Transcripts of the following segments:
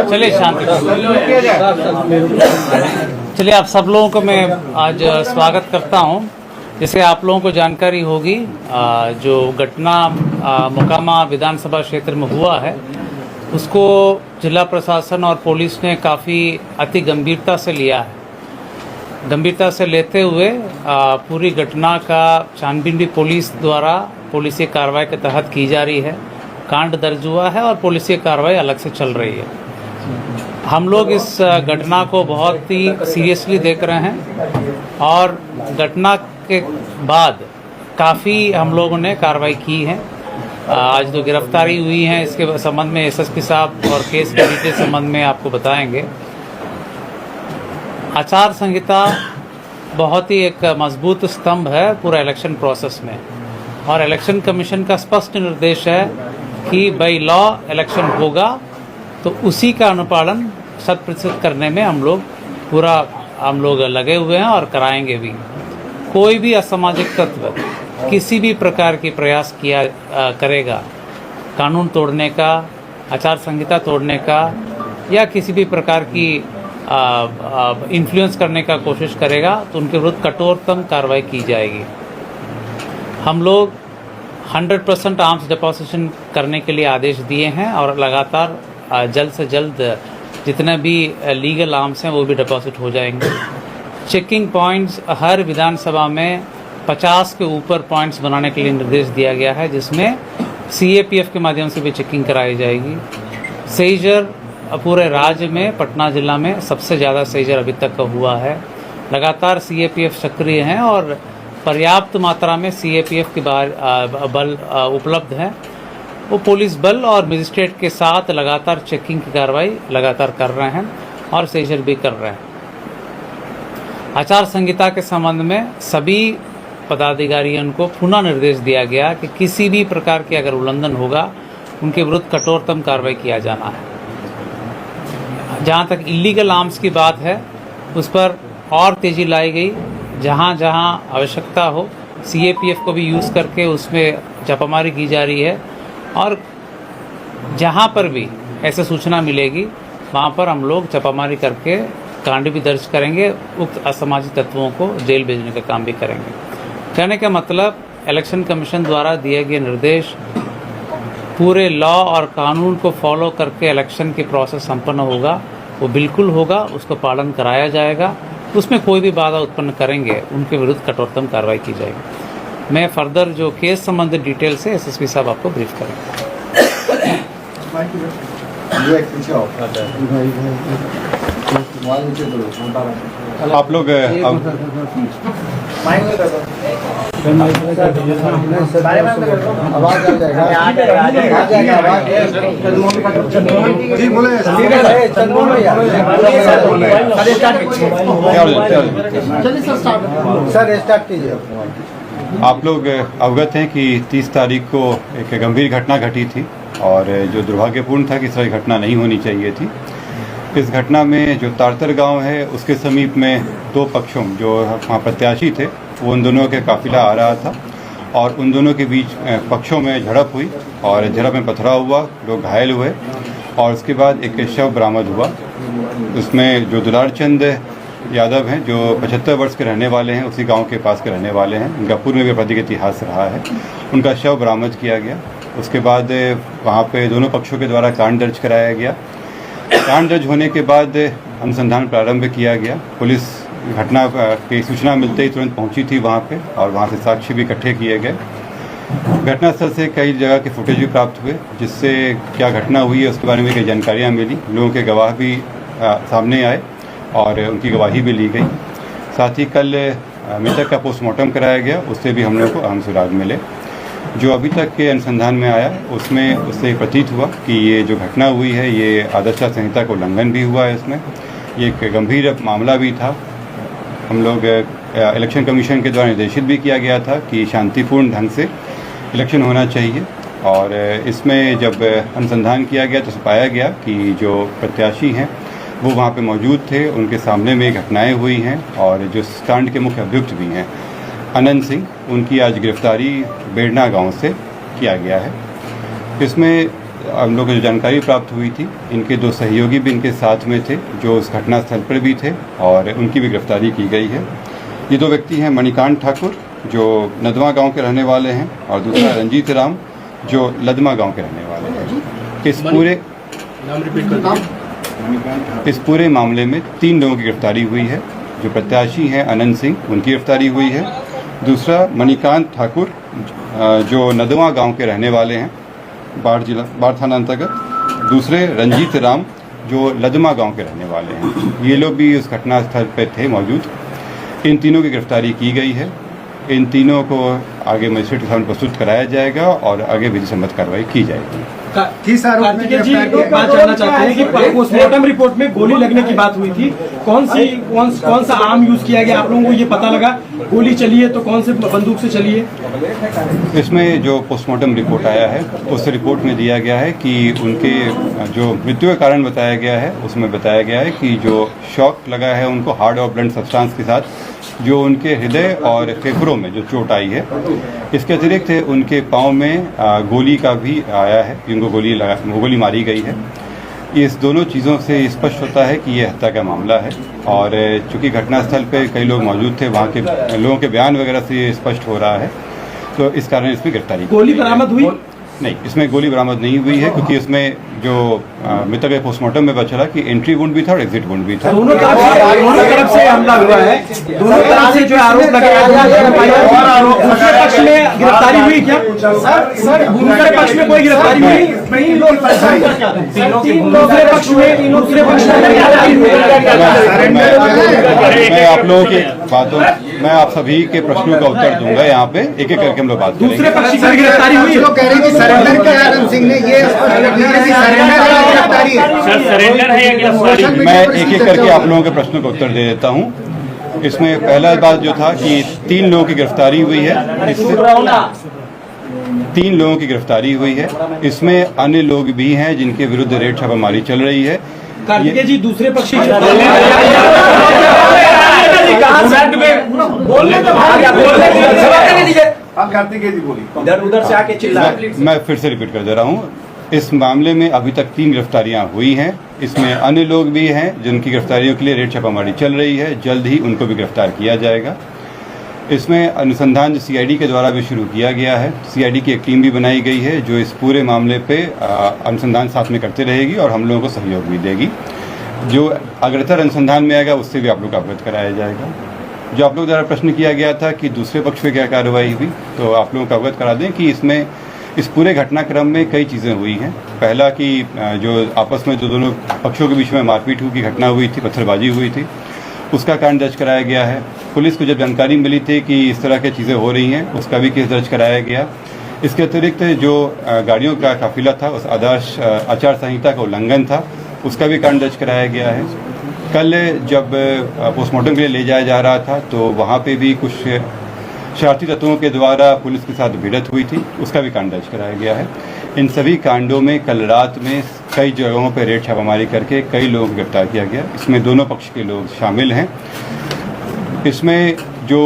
चलिए शांति। चलिए आप सब लोगों को मैं आज स्वागत करता हूं। जैसे आप लोगों को जानकारी होगी, जो घटना मोकामा विधानसभा क्षेत्र में हुआ है उसको जिला प्रशासन और पुलिस ने काफ़ी अति गंभीरता से लिया है। गंभीरता से लेते हुए पूरी घटना का छानबीन भी पुलिस द्वारा पुलिसिय कार्रवाई के तहत की जा रही है। कांड दर्ज हुआ है और पुलिसिय कार्रवाई अलग से चल रही है। हम लोग इस घटना को बहुत ही सीरियसली देख रहे हैं और घटना के बाद काफ़ी हम लोगों ने कार्रवाई की है। आज जो गिरफ्तारी हुई है इसके संबंध में एसएसपी साहब और केस के डिटेल संबंध में आपको बताएंगे। आचार संहिता बहुत ही एक मजबूत स्तंभ है पूरा इलेक्शन प्रोसेस में, और इलेक्शन कमीशन का स्पष्ट निर्देश है कि बाई लॉ इलेक्शन होगा तो उसी का अनुपालन 100% करने में हम लोग लगे हुए हैं और कराएंगे भी। कोई भी असामाजिक तत्व किसी भी प्रकार की प्रयास करेगा कानून तोड़ने का, आचार संहिता तोड़ने का या किसी भी प्रकार की इन्फ्लुएंस करने का कोशिश करेगा तो उनके विरुद्ध कठोरतम कार्रवाई की जाएगी। हम लोग 100% आर्म्स डिपोजिशन करने के लिए आदेश दिए हैं और लगातार जल्द से जल्द जितने भी लीगल आर्म्स हैं वो भी डिपॉजिट हो जाएंगे। चेकिंग पॉइंट्स हर विधानसभा में 50 के ऊपर पॉइंट्स बनाने के लिए निर्देश दिया गया है, जिसमें सीएपीएफ के माध्यम से भी चेकिंग कराई जाएगी। सेजर पूरे राज्य में पटना जिला में सबसे ज़्यादा सेजर अभी तक का हुआ है। लगातार सीएपीएफ सक्रिय हैं और पर्याप्त मात्रा में सीएपीएफ के बल उपलब्ध हैं। वो पुलिस बल और मजिस्ट्रेट के साथ लगातार चेकिंग की कार्रवाई लगातार कर रहे हैं और सेजर भी कर रहे हैं। आचार संहिता के संबंध में सभी पदाधिकारियों को पुनः निर्देश दिया गया कि किसी भी प्रकार के अगर उल्लंघन होगा उनके विरुद्ध कठोरतम कार्रवाई किया जाना है। जहाँ तक इलीगल आर्म्स की बात है उस पर और तेज़ी लाई गई। जहाँ जहाँ आवश्यकता हो सीएपीएफ को भी यूज़ करके उसमें छापामारी की जा रही है, और जहाँ पर भी ऐसे सूचना मिलेगी वहाँ पर हम लोग छापामारी करके कांड भी दर्ज करेंगे। उक्त असामाजिक तत्वों को जेल भेजने का काम भी करेंगे। कहने का मतलब इलेक्शन कमीशन द्वारा दिए गए निर्देश पूरे लॉ और कानून को फॉलो करके इलेक्शन की प्रोसेस संपन्न होगा, वो बिल्कुल होगा, उसको पालन कराया जाएगा। उसमें कोई भी बाधा उत्पन्न करेंगे उनके विरुद्ध कठोरतम कार्रवाई की जाएगी। मैं फर्दर जो केस संबंधित डिटेल से एसएसपी साहब आपको ब्रीफ करेंगे। आप लोग आप लोग अवगत हैं कि 30 तारीख को एक गंभीर घटना घटी थी और जो दुर्भाग्यपूर्ण था कि इस तरह घटना नहीं होनी चाहिए थी। इस घटना में जो तारतर गांव है उसके समीप में दो पक्षों जो वहाँ प्रत्याशी थे वो उन दोनों के काफिला आ रहा था और उन दोनों के बीच पक्षों में झड़प हुई और झड़प में पथराव हुआ, लोग घायल हुए और उसके बाद एक शव बरामद हुआ। उसमें जो दुलार चंद यादव हैं जो 75 वर्ष के रहने वाले हैं, उसी गांव के पास के रहने वाले हैं, उनका पूर्व में आपराधिक इतिहास रहा है, उनका शव बरामद किया गया। उसके बाद वहाँ पे दोनों पक्षों के द्वारा कांड दर्ज कराया गया। कांड दर्ज होने के बाद अनुसंधान प्रारंभ किया गया। पुलिस घटना की सूचना मिलते ही तुरंत पहुंची थी वहाँ पे और वहाँ से साक्ष्य भी इकट्ठे किए गए। घटनास्थल से कई जगह के फुटेज भी प्राप्त हुए, जिससे क्या घटना हुई है उसके बारे में कई जानकारियाँ मिली। लोगों के गवाह भी सामने आए और उनकी गवाही भी ली गई। साथ ही कल मृतक का पोस्टमार्टम कराया गया, उससे भी हम लोग को अहम सुराग मिले। जो अभी तक के अनुसंधान में आया उसमें उससे प्रतीत हुआ कि ये जो घटना हुई है ये आदर्श संहिता का उल्लंघन भी हुआ है। इसमें ये एक गंभीर मामला भी था। हम लोग इलेक्शन कमीशन के द्वारा निर्देशित भी किया गया था कि शांतिपूर्ण ढंग से इलेक्शन होना चाहिए, और इसमें जब अनुसंधान किया गया तो पाया गया कि जो प्रत्याशी हैं वो वहाँ पे मौजूद थे, उनके सामने में घटनाएं हुई हैं और जो कांड के मुख्य अभियुक्त भी हैं अनंत सिंह, उनकी आज गिरफ्तारी बेड़ना गांव से किया गया है। इसमें हम लोग को जो जानकारी प्राप्त हुई थी, इनके 2 सहयोगी भी इनके साथ में थे जो उस घटना स्थल पर भी थे और उनकी भी गिरफ्तारी की गई है। ये 2 व्यक्ति हैं मणिकांत ठाकुर जो नदवा गांव के रहने वाले हैं और दूसरा रंजीत राम जो लदमा गांव के रहने वाले हैं। इस पूरे मामले में 3 लोगों की गिरफ्तारी हुई है। जो प्रत्याशी हैं अनंत सिंह, उनकी गिरफ्तारी हुई है। दूसरा मणिकांत ठाकुर जो नदवा गांव के रहने वाले हैं, बाढ़ थाना अंतर्गत। दूसरे रंजीत राम जो लदमा गांव के रहने वाले हैं। ये लोग भी उस घटना स्थल पर थे मौजूद। इन तीनों की गिरफ्तारी की गई है। इन तीनों को आगे मजिस्ट्रेट के सामने प्रस्तुत कराया जाएगा और आगे विधि सम्मत कार्रवाई की जाएगी। कार्तिकेय जी एक बात जानना चाहते हैं कि पोस्टमार्टम रिपोर्ट में गोली लगने की बात हुई थी, कौन सा आर्म यूज किया गया, आप लोगों को ये पता लगा? गोली चली है तो कौन से बंदूक से चली है? इसमें जो पोस्टमार्टम रिपोर्ट आया है उस रिपोर्ट में दिया गया है कि उनके जो मृत्यु का कारण बताया गया है उसमें बताया गया है कि जो शॉक लगा है उनको हार्ड और ब्लंट सब्सटेंस के साथ जो उनके हृदय और फेफड़ों में जो चोट आई है। इसके अतिरिक्त उनके पाँव में गोली का भी आया है, उनको गोली मारी गई है। इस दोनों चीज़ों से स्पष्ट होता है कि ये हत्या का मामला है और चूंकि घटनास्थल पे कई लोग मौजूद थे, वहाँ के लोगों के बयान वगैरह से ये स्पष्ट हो रहा है, तो इस कारण इसमें गिरफ्तारी। गोली बरामद हुई? नहीं, इसमें गोली बरामद नहीं हुई है क्योंकि इसमें जो मृतक के पोस्टमार्टम में पता चला कि एंट्री वुंड भी था और एग्जिट वुंड भी था। दोनों तरफ से हमला हुआ है, दोनों तरफ से जो आरोप लगाया दूसरे पक्ष में गिरफ्तारी हुई क्या? सर दूसरे पक्ष में कोई गिरफ्तारी हुई? दूसरे पक्ष में गिरफ्तारी हुई? मैं आप लोगों की बातों, मैं आप सभी के प्रश्नों का उत्तर दूंगा। यहाँ पे एक एक करके हम लोग बात करेंगे। दूसरे पक्ष की गिरफ्तारी हुई? लोग कह रहे हैं कि सरेंडर किया आनंद सिंह ने, ये सरेंडर है या गिरफ्तारी है? सर सरेंडर है या गिरफ्तारी? मैं एक एक करके आप लोगों के प्रश्नों का उत्तर दे देता हूँ। इसमें पहला बात जो था कि 3 लोगों की गिरफ्तारी हुई है। इसमें 3 लोगों की गिरफ्तारी हुई है। इसमें अन्य लोग भी हैं जिनके विरुद्ध रेड छापामारी चल रही है। कार्तिकेय जी दूसरे पक्ष कार्तिकेय जी बोली उधर से आके चिल्लाए। मैं फिर से रिपीट कर दे रहा हूँ, इस मामले में अभी तक 3 गिरफ्तारियां हुई हैं। इसमें अन्य लोग भी हैं जिनकी गिरफ्तारियों के लिए रेड छापामारी चल रही है। जल्द ही उनको भी गिरफ्तार किया जाएगा। इसमें अनुसंधान सीआईडी के द्वारा भी शुरू किया गया है। सीआईडी की एक टीम भी बनाई गई है जो इस पूरे मामले पे अनुसंधान साथ में करते रहेगी और हम लोगों को सहयोग भी देगी। जो अग्रतर अनुसंधान में आएगा उससे भी आप लोग को अवगत कराया जाएगा। जो आप लोग द्वारा प्रश्न किया गया था कि दूसरे पक्ष पे क्या कार्रवाई हुई, तो आप लोगों को अवगत करा दें कि इसमें इस पूरे घटनाक्रम में कई चीज़ें हुई हैं। पहला कि जो आपस में जो दोनों पक्षों के बीच में मारपीट की घटना हुई थी, पत्थरबाजी हुई थी, उसका कारण दर्ज कराया गया है। पुलिस को जब जानकारी मिली थी कि इस तरह की चीज़ें हो रही हैं, उसका भी केस दर्ज कराया गया। इसके अतिरिक्त जो गाड़ियों का काफिला था, उस आदर्श आचार संहिता का उल्लंघन था, उसका भी कारण दर्ज कराया गया है। कल जब पोस्टमार्टम के लिए ले जाया जा रहा था तो वहाँ पे भी कुछ शरारती तत्वों के द्वारा पुलिस के साथ भिड़ंत हुई थी, उसका भी कांड दर्ज कराया गया है। इन सभी कांडों में कल रात में कई जगहों पर रेड छापामारी करके कई लोगों को गिरफ्तार किया गया। इसमें दोनों पक्ष के लोग शामिल हैं। इसमें जो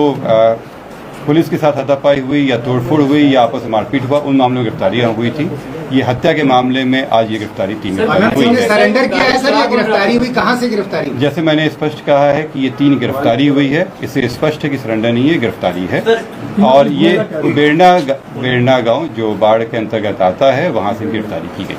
पुलिस के साथ हाथापाई हुई या तोड़फोड़ हुई या आपस में मारपीट हुआ, उन मामलों में गिरफ्तारियां हुई थी। ये हत्या के मामले में आज ये गिरफ्तारी 3 हुई है। सरेंडर किया है सर, ये गिरफ्तारी हुई, कहाँ से गिरफ्तारी हुई? जैसे मैंने स्पष्ट कहा है कि ये 3 गिरफ्तारी हुई है, इससे स्पष्ट है कि सरेंडर नहीं है, गिरफ्तारी है। और ये बेड़ना गांव जो बाढ़ के अंतर्गत आता है, वहां से गिरफ्तारी की गई।